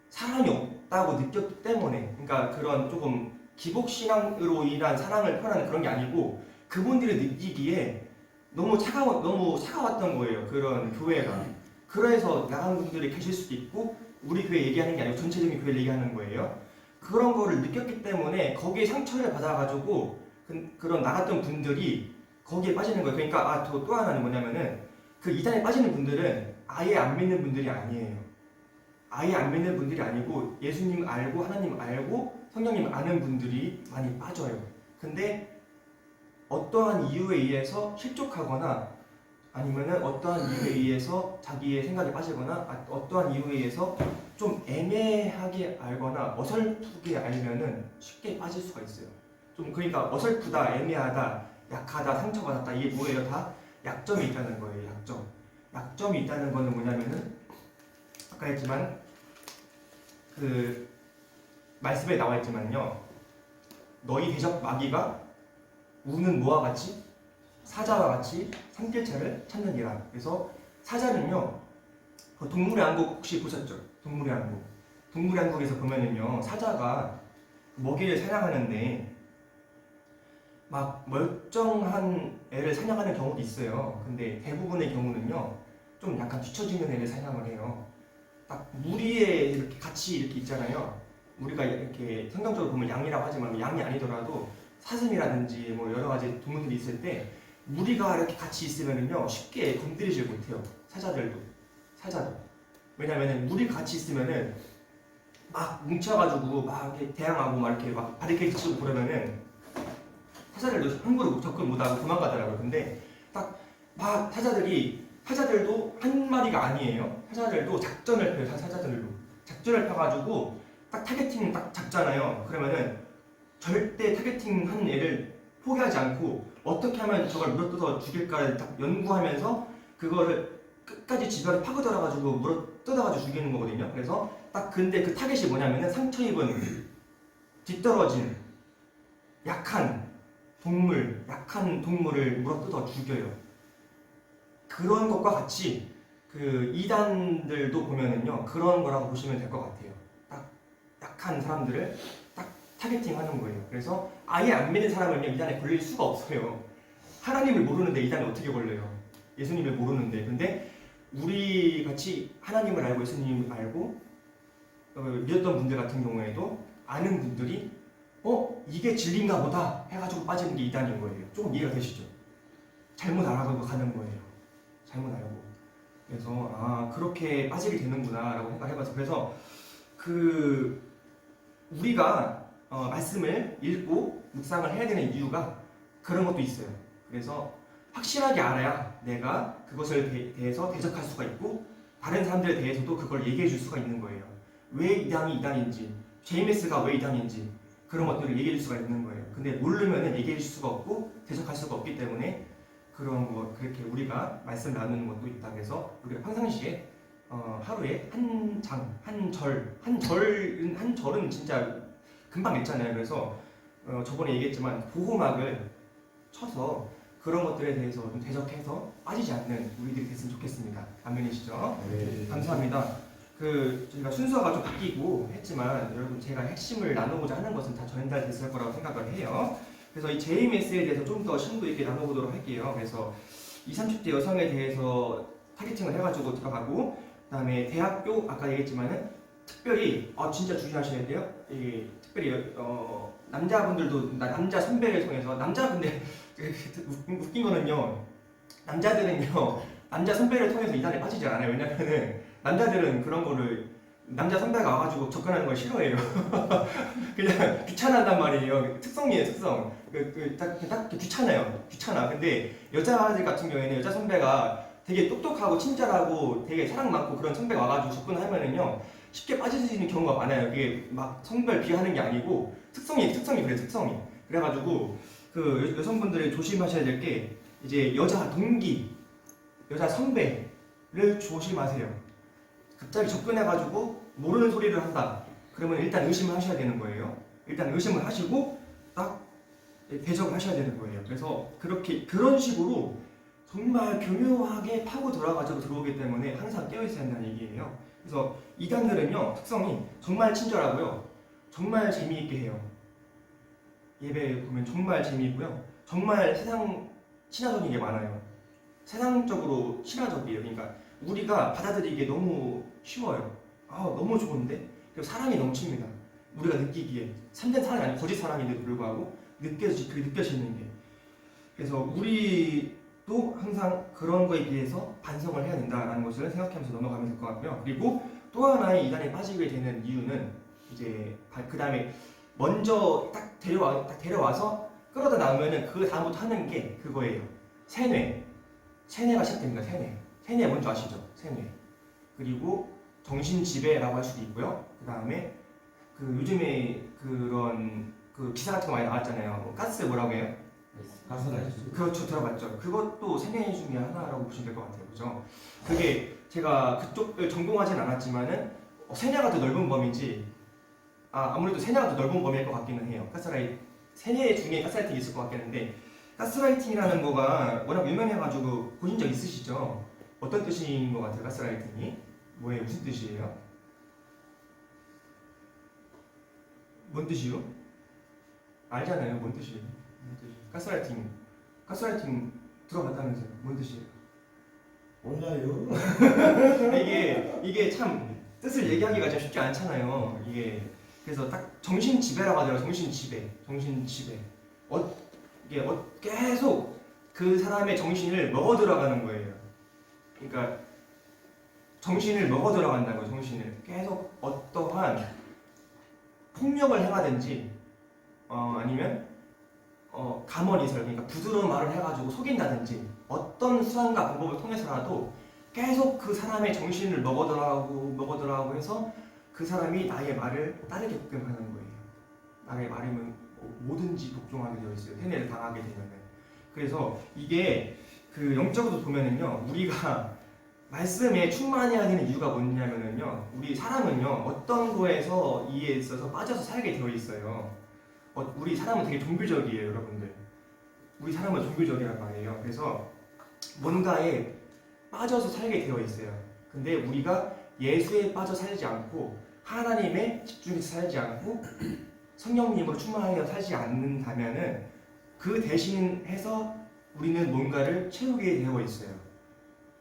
사랑이 없다고 느꼈기 때문에, 그러니까 그런 조금 기복신앙으로 인한 사랑을 표현하는 그런 게 아니고 그분들이 느끼기에 너무 차가웠던 거예요. 그런 교회가. 그래서 나간 분들이 계실 수도 있고 우리 교회 얘기하는 게 아니고 전체적인 교회를 얘기하는 거예요. 그런 거를 느꼈기 때문에 거기에 상처를 받아가지고 그런 나갔던 분들이 거기에 빠지는 거예요. 그러니까 또 하나는 뭐냐면은 그 이단에 빠지는 분들은 아예 안 믿는 분들이 아니에요. 아예 안 믿는 분들이 아니고 예수님 알고 하나님 알고 성령님 아는 분들이 많이 빠져요. 근데 어떠한 이유에 의해서 실족하거나 아니면은 어떠한 이유에 의해서 자기의 생각에 빠지거나 어떠한 이유에 의해서 좀 애매하게 알거나 어설프게 알면은 쉽게 빠질 수가 있어요. 좀 그러니까 어설프다, 애매하다, 약하다, 상처받았다, 이게 뭐예요? 다 약점이 있다는 거예요. 약점이 있다는 거는 뭐냐면은 아까 했지만 그 말씀에 나와 있지만요. 너희 대적 마귀가 우는 뭐와 같이? 사자와 같이 산길차를 찾느니라. 그래서 사자는요, 동물의 왕국 혹시 보셨죠? 동물의 왕국. 동물의 왕국에서 보면은요, 사자가 먹이를 사냥하는데 막 멀쩡한 애를 사냥하는 경우도 있어요. 근데 대부분의 경우는요, 좀 약간 뒤처지는 애를 사냥을 해요. 딱 무리에 이렇게 같이 이렇게 있잖아요. 우리가 이렇게 성경적으로 보면 양이라고 하지만 양이 아니더라도 사슴이라든지 뭐 여러 가지 동물들이 있을 때 무리가 이렇게 같이 있으면은요 쉽게 건드리질 못해요. 사자도. 왜냐면은 무리가 같이 있으면은 막 뭉쳐가지고 막 이렇게 대항하고 막 이렇게 막 바리케이드 치고 그러면은 사자들도 함부로 접근 못하고 도망가더라고요. 근데 딱 막 사자들도 한 마리가 아니에요. 사자들도 작전을 펴요. 작전을 펴가지고 딱 타겟팅 딱 잡잖아요. 그러면은 절대 타겟팅 한 애를 포기하지 않고 어떻게 하면 저걸 물어뜯어 죽일까를 딱 연구하면서 그거를 끝까지 집안에 파고들어가지고 물어뜯어가지고 죽이는 거거든요. 그래서 딱 근데 그 타겟이 뭐냐면은 상처 입은 뒤떨어진 약한 동물을 물어뜯어 죽여요. 그런 것과 같이 그 이단들도 보면은요 그런 거라고 보시면 될 것 같아요. 딱 약한 사람들을 딱 타겟팅하는 거예요. 그래서 아예 안 믿는 사람은요 이단에 걸릴 수가 없어요. 하나님을 모르는데 이단에 어떻게 걸려요? 예수님을 모르는데. 근데 우리 같이 하나님을 알고 예수님을 알고 믿었던 분들 같은 경우에도 아는 분들이 이게 진리인가 보다 해가지고 빠지는 게 이단인 거예요. 조금 이해가 되시죠? 잘못 알아가고 가는 거예요. 잘못 알고. 그래서 그렇게 빠지게 되는구나 라고 생각해봐서 그래서 우리가 말씀을 읽고 묵상을 해야 되는 이유가 그런 것도 있어요. 그래서 확실하게 알아야 내가 그것에 대해서 대적할 수가 있고 다른 사람들에 대해서도 그걸 얘기해 줄 수가 있는 거예요. 왜 이단이 이단인지, JMS가 왜 이단인지 그런 것들을 얘기해 줄 수가 있는 거예요. 근데 모르면은 얘기해 줄 수가 없고 대적할 수가 없기 때문에 그런 거 그렇게 우리가 말씀 나누는 것도 있다. 그래서 우리가 평상시에 하루에 한 절은 진짜 금방 읽잖아요. 그래서 저번에 얘기했지만 보호막을 쳐서 그런 것들에 대해서 좀 대적해서 빠지지 않는 우리들이 됐으면 좋겠습니다. 아멘이시죠? 네. 감사합니다. 저희가 순서가 좀 바뀌고 했지만 여러분 제가 핵심을 나누고자 하는 것은 다 전달됐을 거라고 생각을 해요. 그래서 이 JMS에 대해서 좀 더 심도 있게 나눠보도록 할게요. 그래서 20, 30대 여성에 대해서 타겟팅을 해가지고 들어가고 그다음에 대학교 아까 얘기했지만은 특별히 진짜 주의하셔야 돼요. 특별히 남자분들도 남자 선배를 통해서 남자분들 웃긴 거는요. 남자들은요 남자 선배를 통해서 이단에 빠지지 않아요. 왜냐면은 남자들은 그런 거를 남자 선배가 와가지고 접근하는 걸 싫어해요. 그냥 귀찮아한단 말이에요. 특성이에요, 특성. 딱 귀찮아요. 귀찮아. 근데 여자들 같은 경우에는 여자 선배가 되게 똑똑하고 친절하고 되게 사랑 많고 그런 선배가 와가지고 접근하면은요 쉽게 빠질 수 있는 경우가 많아요. 그게 막 성별 비하하는 게 아니고 특성이 그래요, 특성이. 그래가지고 그 여성분들이 조심하셔야 될 게 이제 여자 동기, 여자 선배를 조심하세요. 갑자기 접근해가지고 모르는 소리를 한다. 그러면 일단 의심을 하셔야 되는 거예요. 일단 의심을 하시고 딱 대적을 하셔야 되는 거예요. 그래서 그런 식으로 정말 교묘하게 파고 들어가지고 들어오기 때문에 항상 깨어 있어야 한다는 얘기예요. 그래서 이단들은요 특성이 정말 친절하고요, 정말 재미있게 해요. 예배 보면 정말 재미있고요, 정말 세상 친화적인 게 많아요. 세상적으로 친화적이에요. 그러니까 우리가 받아들이기에 너무 쉬워요. 아 너무 좋은데? 그리고 사랑이 넘칩니다. 우리가 느끼기에 참된 사랑이 아니고 거짓 사랑인데도 불구하고 느껴지는 게. 그래서 우리도 항상 그런 거에 비해서 반성을 해야 된다라는 것을 생각하면서 넘어가면 될 것 같고요. 그리고 또 하나의 이단에 빠지게 되는 이유는 이제 그 다음에 먼저 딱 데려와서 끌어다 나오면은 그 다음부터 하는 게 그거예요. 세뇌가 시작됩니다. 세뇌 뭔지 아시죠? 세뇌. 그리고 정신지배라고 할 수도 있고요. 그 다음에 그 요즘에 그런 그 기사 같은 거 많이 나왔잖아요. 뭐 가스 뭐라고 해요? 가스라이팅. 그렇죠, 들어봤죠. 그것도 세뇌 중에 하나라고 보시면 될 것 같아요. 그죠? 그게 제가 그쪽을 전공하진 않았지만은 세뇌가 더 넓은 범위지. 아무래도 세뇌가 더 넓은 범위일 것 같기는 해요. 세뇌 중에 가스라이팅이 있을 것 같겠는데, 가스라이팅이라는 거가 워낙 유명해가지고 보신 적 있으시죠? 어떤 뜻인 것 같아요, 가스라이팅이? 뭐예요? 무슨 뜻이에요? 뭔 뜻이요? 알잖아요, 뭔 뜻이에요? 가스라이팅 들어봤다면서요? 뭔 뜻이에요? 몰라요. 이게 참 뜻을 얘기하기가 좀 쉽지 않잖아요. 그래서 딱 정신지배라고 하더라고요. 정신지배. 계속 그 사람의 정신을 먹어 들어가는 거예요. 그러니까 정신을 먹어 들어간다고요. 정신을 계속 어떠한 폭력을 행하든지 아니면 감언이설, 그러니까 부드러운 말을 해가지고 속인다든지 어떤 수단과 방법을 통해서라도 계속 그 사람의 정신을 먹어 들어가고 해서 그 사람이 나의 말을 따르게끔 하는 거예요. 나의 말이면 뭐든지 복종하게 되어 있어요. 세뇌를 당하게 되면은. 그래서 이게 그 영적으로 보면은요, 우리가 말씀에 충만해야 되는 이유가 뭐냐면은요, 우리 사람은요 어떤 거에서 이에 있어서 빠져서 살게 되어 있어요. 우리 사람은 되게 종교적이에요, 여러분들. 우리 사람은 종교적이란 말이에요. 그래서 뭔가에 빠져서 살게 되어 있어요. 근데 우리가 예수에 빠져 살지 않고 하나님에 집중해서 살지 않고 성령님으로 충만하게 살지 않는다면은 그 대신해서 우리는 뭔가를 채우게 되어 있어요.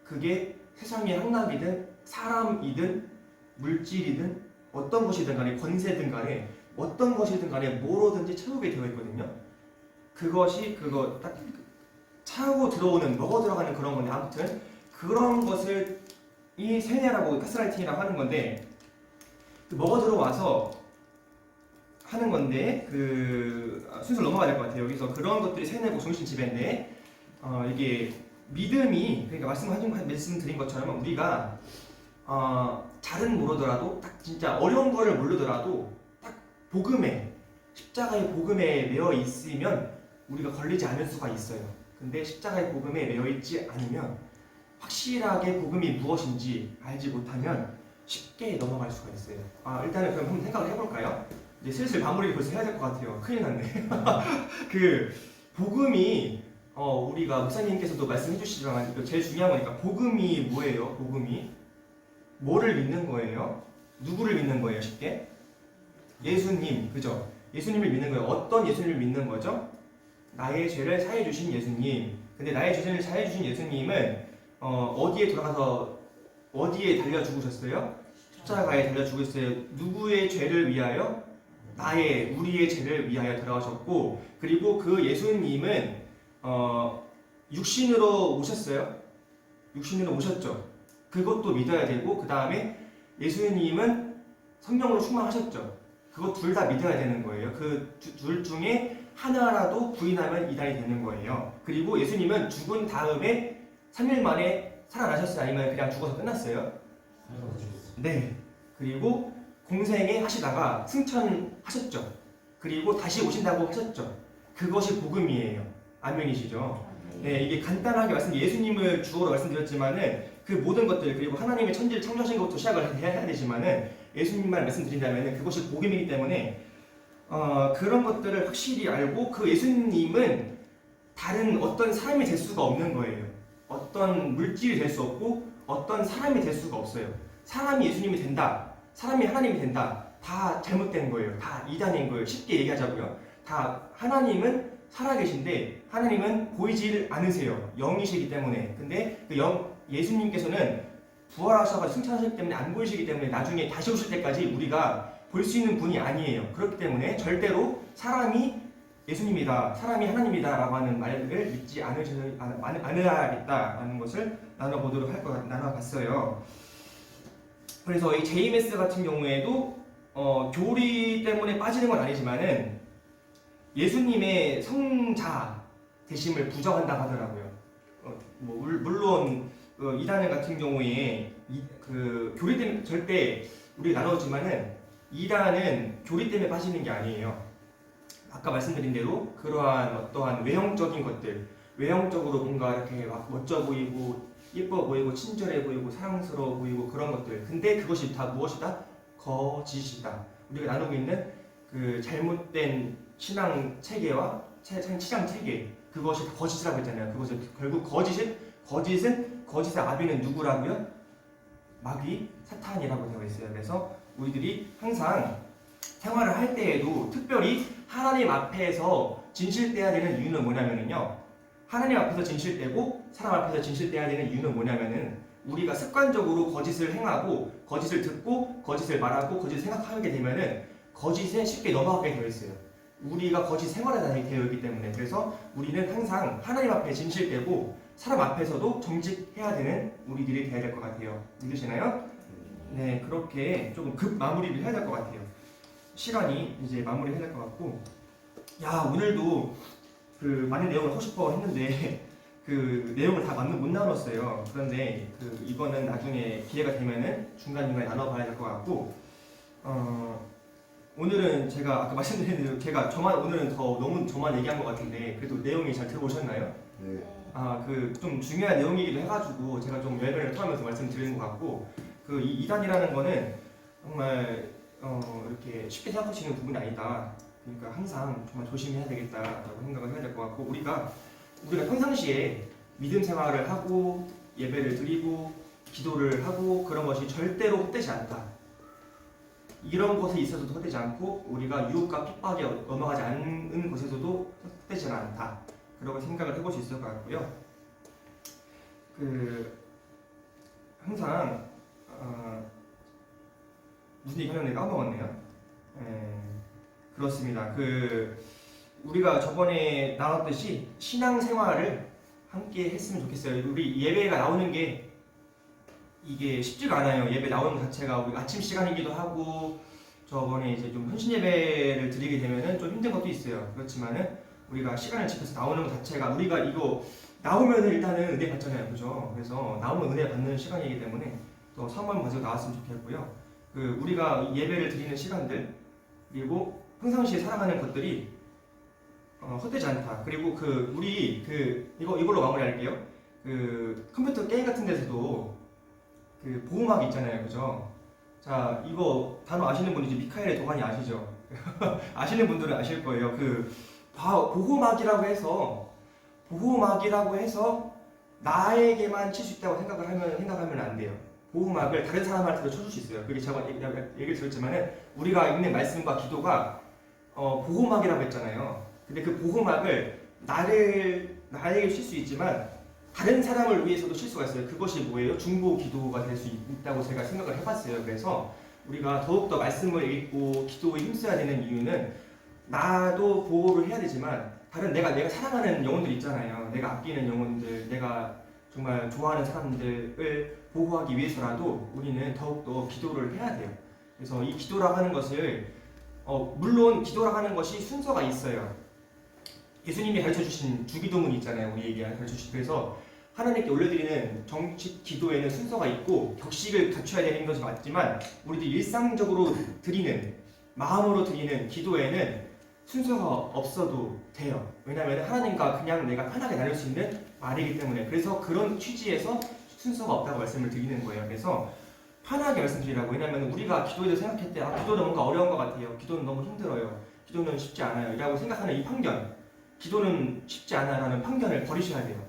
그게 세상의 향락이든 사람이든 물질이든 어떤 것이든 간에 권세든 간에 어떤 것이든 간에 뭐로든지 채우게 되어 있거든요. 그것이 그거 딱 차고 들어오는 먹어 들어가는 그런 건데, 아무튼 그런 것을 이 세뇌라고 가스라이팅이라고 하는 건데, 먹어 들어와서 하는 건데 그 순서를 넘어가야 될 것 같아요. 여기서 그런 것들이 세뇌고 정신지배인데, 이게 믿음이, 그러니까 말씀드린 것처럼 우리가 잘은 모르더라도 딱 진짜 어려운 거를 모르더라도 딱 복음에, 십자가의 복음에 매여 있으면 우리가 걸리지 않을 수가 있어요. 근데 십자가의 복음에 매여 있지 않으면, 확실하게 복음이 무엇인지 알지 못하면 쉽게 넘어갈 수가 있어요. 일단은 그럼 한번 생각을 해볼까요? 이제 슬슬 마무리를 벌써 해야 될 것 같아요. 큰일 났네. 그 복음이 우리가 목사님께서도 말씀해 주시지만 제일 중요한 거니까, 복음이 뭐예요? 복음이 뭐를 믿는 거예요? 누구를 믿는 거예요? 쉽게 예수님, 그죠? 예수님을 믿는 거예요. 어떤 예수님을 믿는 거죠? 나의 죄를 사해 주신 예수님. 근데 나의 죄를 사해 주신 예수님은 어디에 돌아가서 어디에 달려 죽으셨어요? 십자가에 달려 죽으셨어요. 누구의 죄를 위하여? 우리의 죄를 위하여 돌아가셨고, 그리고 그 예수님은 육신으로 오셨어요. 육신으로 오셨죠. 그것도 믿어야 되고 그 다음에 예수님은 성령으로 충만하셨죠. 그거 둘 다 믿어야 되는 거예요. 그 둘 중에 하나라도 부인하면 이단이 되는 거예요. 그리고 예수님은 죽은 다음에 3일 만에 살아나셨어요? 아니면 그냥 죽어서 끝났어요? 네. 그리고 공생에 하시다가 승천하셨죠. 그리고 다시 오신다고 하셨죠. 그것이 복음이에요. 아멘이시죠? 네, 이게 간단하게 예수님을 주어로 말씀드렸지만은 그 모든 것들 그리고 하나님의 천지를 창조하신 것부터 시작을 해야 되지만은 예수님만 말씀드린다면은 그것이 복음이기 때문에 그런 것들을 확실히 알고 그 예수님은 다른 어떤 사람이 될 수가 없는 거예요. 어떤 물질이 될 수 없고 어떤 사람이 될 수가 없어요. 사람이 예수님이 된다, 사람이 하나님이 된다, 다 잘못된 거예요. 다 이단인 거예요. 쉽게 얘기하자고요. 다 하나님은 살아계신데 하나님은 보이질 않으세요. 영이시기 때문에. 근데 그 예수님께서는 부활하셔서 승천하셨기 때문에 안 보이시기 때문에 나중에 다시 오실 때까지 우리가 볼 수 있는 분이 아니에요. 그렇기 때문에 절대로 사람이 예수님이다, 사람이 하나님이다 라고 하는 말을 믿지 않아야겠다라는 것을 나눠봤어요. 그래서 이 JMS 같은 경우에도 교리 때문에 빠지는 건 아니지만은 예수님의 성자 되심을 부정한다고 하더라고요. 물론 이단을 같은 경우에 그 교리 때문에 절대 우리가 나누었지만은 이단은 교리 때문에 빠지는 게 아니에요. 아까 말씀드린 대로 그러한 어떠한 외형적인 것들, 외형적으로 뭔가 이렇게 막 멋져 보이고 예뻐 보이고 친절해 보이고 사랑스러워 보이고 그런 것들. 근데 그것이 다 무엇이다? 거짓이다. 우리가 나누고 있는 그 잘못된 신앙 체계와 신앙 체계, 그것이 거짓이라고 했잖아요. 그것을 결국 거짓의 아비는 누구라고요? 마귀, 사탄이라고 되어 있어요. 그래서 우리들이 항상 생활을 할 때에도 특별히 하나님 앞에서 진실돼야 되는 이유는 뭐냐면요. 하나님 앞에서 진실되고 사람 앞에서 진실돼야 되는 이유는 뭐냐면은 우리가 습관적으로 거짓을 행하고 거짓을 듣고 거짓을 말하고 거짓을 생각하게 되면은 거짓에 쉽게 넘어가게 되어 있어요. 우리가 거짓 생활에 되어 있기 때문에. 그래서 우리는 항상 하나님 앞에 진실되고 사람 앞에서도 정직해야 되는 우리들이 되어야 될 것 같아요. 믿으시나요? 네, 그렇게 조금 급 마무리를 해야 될 것 같아요. 시간이 이제 마무리해야 될 것 같고, 오늘도 그 많은 내용을 하고 싶어 했는데 그 내용을 다 못 나눴어요. 그런데 이거는 나중에 기회가 되면은 중간중간에 나눠봐야 될 것 같고, 오늘은 제가 아까 말씀드린 대로 제가 오늘은 너무 저만 얘기한 것 같은데 그래도 내용이 잘 들어오셨나요? 네. 좀 중요한 내용이기도 해가지고 제가 좀 열변을 토하면서 말씀드리는 것 같고, 이 이단이라는 거는 정말 이렇게 쉽게 생각하시는 부분이 아니다. 그러니까 항상 정말 조심해야 되겠다라고 생각을 해야 될 것 같고, 우리가 평상시에 믿음 생활을 하고 예배를 드리고 기도를 하고 그런 것이 절대로 헛되지 않다. 이런 것에 있어서도 헛되지 않고 우리가 유혹과 핍박에 넘어가지 않는 것에서도 헛되지 않다. 그렇게 생각을 해볼 수 있을 것 같고요. 항상 무슨 얘기 하려는데 까먹었네요. 그렇습니다. 우리가 저번에 나눴듯이 신앙생활을 함께 했으면 좋겠어요. 우리 예배가 나오는 게 이게 쉽지가 않아요. 예배 나오는 것 자체가 우리 아침 시간이기도 하고 저번에 이제 좀 헌신 예배를 드리게 되면은 좀 힘든 것도 있어요. 그렇지만은 우리가 시간을 지켜서 나오는 것 자체가 우리가 이거 나오면은 일단은 은혜 받잖아요. 그죠? 그래서 나오면 은혜 받는 시간이기 때문에 또 사모님 가지고 나왔으면 좋겠고요. 우리가 예배를 드리는 시간들 그리고 평상시에 살아가는 것들이 헛되지 않다. 그리고 이걸로 마무리할게요. 컴퓨터 게임 같은 데서도 보호막 있잖아요. 그죠? 자, 이거 단어 아시는 분이 이제 미카엘의 도가니 아시죠? 아시는 분들은 아실 거예요. 보호막이라고 해서 나에게만 칠 수 있다고 생각하면 안 돼요. 보호막을 다른 사람한테도 쳐줄 수 있어요. 그게 제가 얘기를 드렸지만은 우리가 읽는 말씀과 기도가 보호막이라고 했잖아요. 근데 그 보호막을 나에게 칠 수 있지만 다른 사람을 위해서도 칠 수가 있어요. 그것이 뭐예요? 중보 기도가 될 수 있다고 제가 생각을 해봤어요. 그래서 우리가 더욱더 말씀을 읽고 기도에 힘써야 되는 이유는 나도 보호를 해야 되지만 다른 내가 사랑하는 영혼들 있잖아요. 내가 아끼는 영혼들, 내가 정말 좋아하는 사람들을 보호하기 위해서라도 우리는 더욱더 기도를 해야 돼요. 그래서 이 기도라고 하는 것을 물론 기도라고 하는 것이 순서가 있어요. 예수님이 가르쳐주신 주기도문이 있잖아요. 우리에게 가르쳐주신. 그래서 하나님께 올려드리는 정식 기도에는 순서가 있고 격식을 갖춰야 되는 것이 맞지만 우리들 일상적으로 드리는 마음으로 드리는 기도에는 순서가 없어도 돼요. 왜냐하면 하나님과 그냥 내가 편하게 나눌 수 있는 말이기 때문에. 그래서 그런 취지에서 순서가 없다고 말씀을 드리는 거예요. 그래서 편하게 말씀드리라고. 왜냐하면 우리가 기도에 대해서 생각할 때 기도는 뭔가 어려운 것 같아요. 기도는 너무 힘들어요. 기도는 쉽지 않아요. 라고 생각하는 이 편견, 기도는 쉽지 않아라는 편견을 버리셔야 돼요.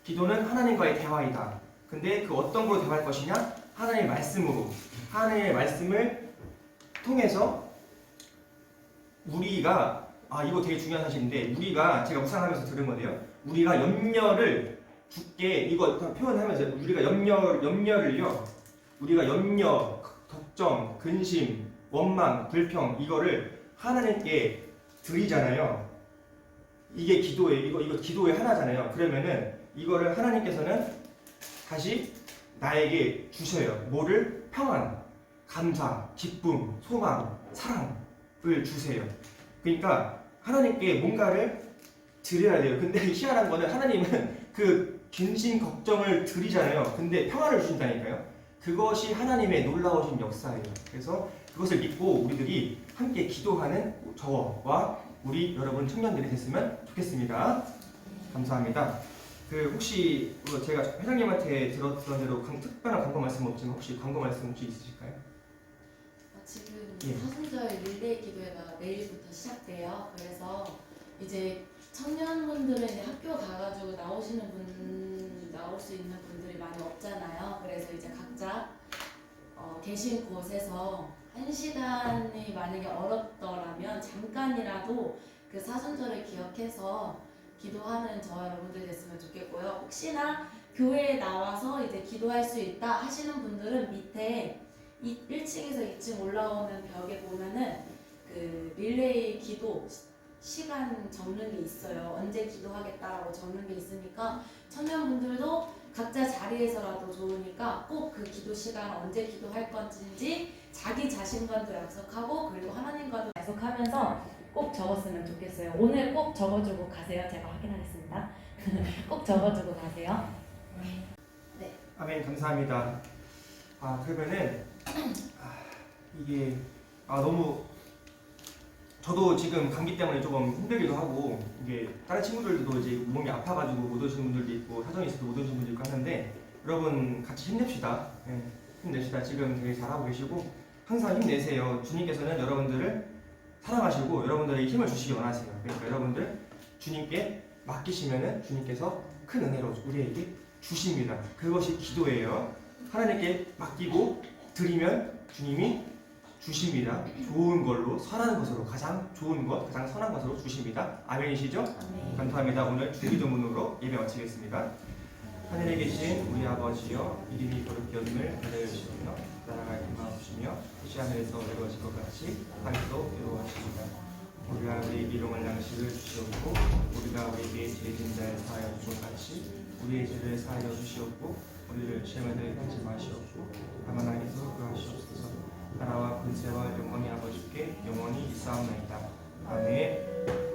기도는 하나님과의 대화이다. 근데 그 어떤 걸로 대화할 것이냐? 하나님의 말씀으로. 하나님의 말씀을 통해서 우리가 이거 되게 중요한 사실인데 우리가 제가 묵상하면서 들은 건데요. 우리가 염려를 주께 이거 표현하면서 우리가 염려를요. 우리가 염려, 걱정, 근심, 원망, 불평 이거를 하나님께 드리잖아요. 이게 기도의 이거 기도의 하나잖아요. 그러면은 이거를 하나님께서는 다시 나에게 주셔요. 뭐를? 평안, 감사, 기쁨, 소망, 사랑을 주세요. 그러니까 하나님께 뭔가를 드려야 돼요. 근데 희한한 거는 하나님은 그 근심 걱정을 드리잖아요. 근데 평안을 주신다니까요. 그것이 하나님의 놀라우신 역사예요. 그래서 그것을 믿고 우리들이 함께 기도하는 저와 우리 여러분 청년들이 됐으면 좋겠습니다. 감사합니다. 혹시 제가 회장님한테 들었던 대로 특별한 광고 말씀 없지만 혹시 광고 말씀 혹시 있으실까요? 지금 예. 사순절 릴레이 기도회가 내일부터 시작돼요. 그래서 이제 청년분들은 이제 학교 가가지고 나올 수 있는 분들이 많이 없잖아요. 그래서 이제 각자 계신 곳에서 1시간이 만약에 어렵더라면 잠깐이라도 그 사순절을 기억해서 기도하는 저와 여러분들 됐으면 좋겠고요. 혹시나 교회에 나와서 이제 기도할 수 있다 하시는 분들은 밑에 1층에서 2층 올라오는 벽에 보면은 그 릴레이 기도 시간 적는 게 있어요. 언제 기도하겠다라고 적는 게 있으니까 청년분들도 각자 자리에서라도 좋으니까 꼭 그 기도 시간 언제 기도할 건지 자기 자신과도 약속하고 그리고 하나님과도 약속하면서 꼭 적었으면 좋겠어요. 오늘 꼭 적어주고 가세요. 제가 확인하겠습니다. 꼭 적어주고 가세요. 네. 아멘. 감사합니다. 그러면은 이게 너무 저도 지금 감기 때문에 조금 힘들기도 하고 이게 다른 친구들도 이제 몸이 아파가지고 못 오시는 분들도 있고 사정이 있어서 못 오시는 분들도 있고 하는데 여러분 같이 힘냅시다. 힘내시다. 지금 되게 잘하고 계시고 항상 힘내세요. 주님께서는 여러분들을 사랑하시고 여러분들에게 힘을 주시기 원하세요. 그러니까 여러분들 주님께 맡기시면은 주님께서 큰 은혜로 우리에게 주십니다. 그것이 기도예요. 하나님께 맡기고 드리면 주님이 주십니다. 좋은 걸로 선한 것으로 가장 좋은 것, 가장 선한 것으로 주십니다. 아멘이시죠? 아멘. 감사합니다. 오늘 주기도문으로 예배 마치겠습니다. 하늘에 계신 우리 아버지여 이름이 거룩히 여김을 받아주시며 나라가 임하옵시며 뜻이 하늘에서 이루어질 것 같이 땅에도 이루어지시다. 우리가 우리에게 일용할 양식을 주시옵고 우리가 우리에게 죄진 자를 사하여 준 것 같이 우리의 죄를 사하여 주시옵고 우리를 시험에 들게 하지 마시옵고 다만 악에서 구하시옵소서. 나라와 권세와 영광이 아버지께 영원히 있사옵나이다. 아멘.